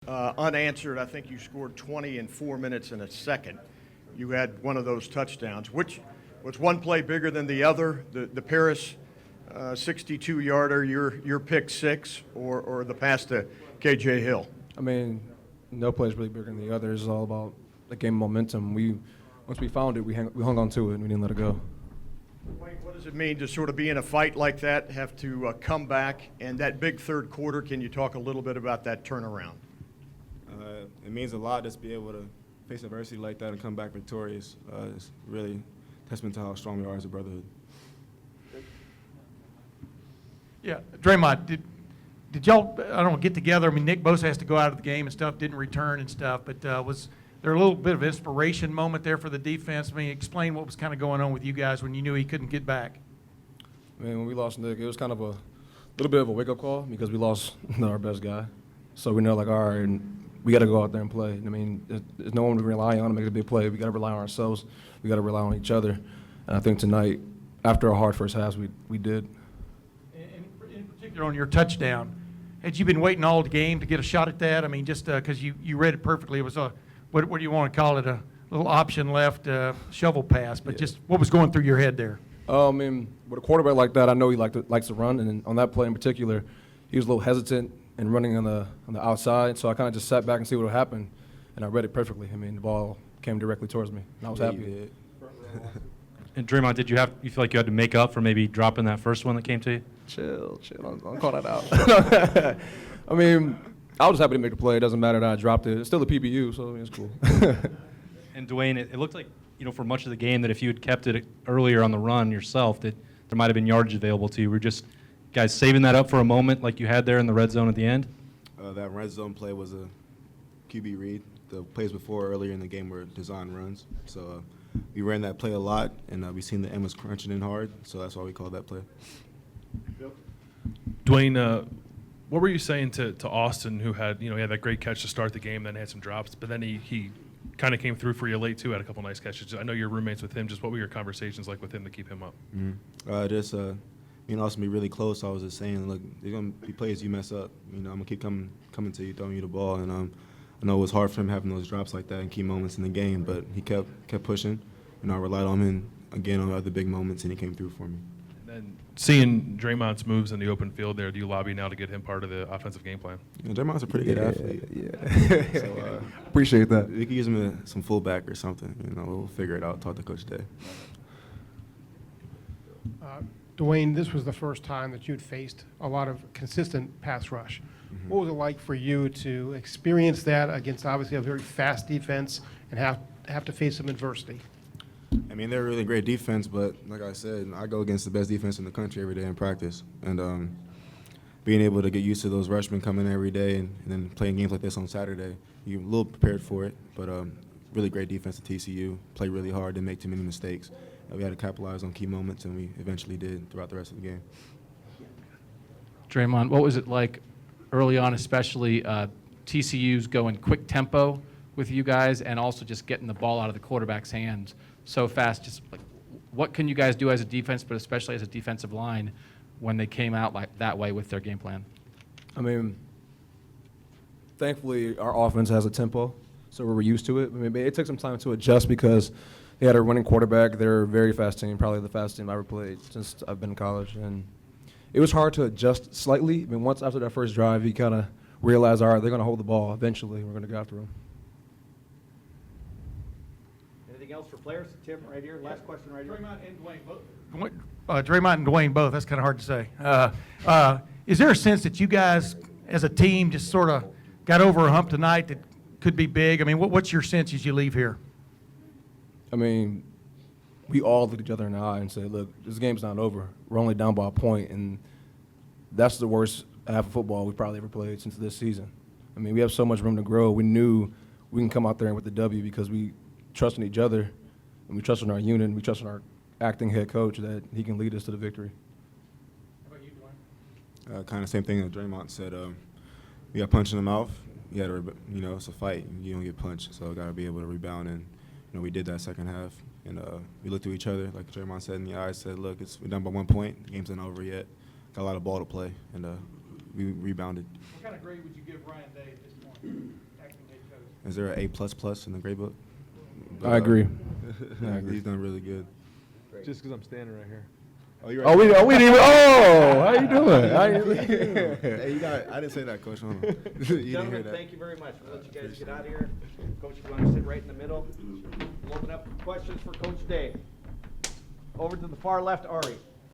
Unanswered. I think you scored 20 in 4 minutes and a second. You had one of those touchdowns. Which was one play bigger than the other? The Paris 62-yarder, your pick six, or the pass to KJ Hill? I mean, no play is really bigger than the other. It's all about the game momentum. Once we found it, we hung on to it and we didn't let it go. What does it mean to sort of be in a fight like that, have to come back, and that big third quarter? Can you talk a little bit about that turnaround? It means a lot just to be able to face adversity like that and come back victorious. It's really testament to how strong we are as a brotherhood. Yeah, Dre'Mont, did y'all, I don't know, get together? I mean, Nick Bosa has to go out of the game and stuff, didn't return and stuff, but was there a little bit of inspiration moment there for the defense? I mean, explain what was kind of going on with you guys when you knew he couldn't get back. I mean, when we lost Nick, it was kind of a little bit of a wake-up call because we lost our best guy. So we know, like, all right, and we got to go out there and play. I mean, there's no one to rely on to make a big play. We got to rely on ourselves. We got to rely on each other. And I think tonight, after a hard first half, we did. In particular, on your touchdown, had you been waiting all the game to get a shot at that? I mean, just because you read it perfectly, it was a what do you want to call it? A little option left shovel pass. But just what was going through your head there? I mean, with a quarterback like that, I know he likes to run, and on that play in particular, he was a little hesitant and running on the outside. So I kind of just sat back and see what would happen, and I read it perfectly. I mean, the ball came directly towards me, and I was happy. And Dre'Mont, did you feel like you had to make up for maybe dropping that first one that came to you? Chill. Don't call that out. I mean, I was happy to make the play. It doesn't matter that I dropped it. It's still a PBU, so I mean, it's cool. And Dwayne, it looked like, for much of the game that if you had kept it earlier on the run yourself, that there might have been yardage available to you. Were just guys saving that up for a moment like you had there in the red zone at the end? That red zone play was a QB read. The plays before earlier in the game were design runs. So we ran that play a lot, and we seen the end was crunching in hard, so that's why we called that play. Dwayne, what were you saying to Austin, who had, he had that great catch to start the game, then had some drops, but then he kind of came through for you late too, had a couple nice catches. I know you're roommates with him. Just what were your conversations like with him to keep him up? Me and Austin be really close. I was just saying, look, there's gonna be plays you mess up. I'm gonna keep coming to you, throwing you the ball, and I know it was hard for him having those drops like that in key moments in the game, but he kept pushing. I relied on him again on other big moments, and he came through for me. And seeing Dre'Mont's moves in the open field there, do you lobby now to get him part of the offensive game plan? Dre'Mont's a pretty good athlete. Yeah. So, appreciate that. We could use him as some fullback or something. We'll figure it out. Talk to Coach Day. Dwayne, this was the first time that you'd faced a lot of consistent pass rush. Mm-hmm. What was it like for you to experience that against obviously a very fast defense and have to face some adversity? They're a really great defense, but like I said, I go against the best defense in the country every day in practice. And being able to get used to those rushmen coming in every day and then playing games like this on Saturday, you're a little prepared for it. But really great defense at TCU, play really hard, didn't make too many mistakes. We had to capitalize on key moments, and we eventually did throughout the rest of the game. Dre'Mont, what was it like early on, especially TCU's going quick tempo with you guys and also just getting the ball out of the quarterback's hands so fast? Just like, what can you guys do as a defense, but especially as a defensive line, when they came out like that way with their game plan? Thankfully, our offense has a tempo, so we're used to it. It took some time to adjust because they had a running quarterback. They're a very fast team, probably the fastest team I've ever played since I've been in college. And it was hard to adjust slightly. Once after that first drive, you kind of realize, all right, they're going to hold the ball. Eventually, we're going to go after them. Anything else for players? Tim, right here. Last question right here. Dre'Mont and Dwayne both. Dre'Mont and Dwayne both. That's kind of hard to say. Is there a sense that you guys, as a team, just sort of got over a hump tonight that could be big? What's your sense as you leave here? We all looked each other in the eye and said, look, this game's not over. We're only down by a point, and that's the worst half of football we've probably ever played since this season. We have so much room to grow. We knew we can come out there with the W because we trust in each other, and we trust in our unit, and we trust in our acting head coach that he can lead us to the victory. How about you, Dwayne? Kind of same thing that Dre'Mont said. We got punched in the mouth. You got to, it's a fight. You don't get punched, so got to be able to rebound. And we did that second half, and we looked at each other, like Dre'Mont said in the eyes, said, look, we're down by 1 point. The game's not over yet. Got a lot of ball to play, and we rebounded. What kind of grade would you give Ryan Day at this point? Is there an A++ in the grade book? I agree. He's done really good. Just because I'm standing right here. Oh, you're Oh, we didn't even. Oh, how you doing? How you doing? Hey, I didn't say that, Coach. Hold on. You didn't hear Gentlemen, that. thank you very much. We'll let you guys get out of here. Coach, if you want to sit right in the middle, we'll open up questions for Coach Day. Over to the far left, Ari.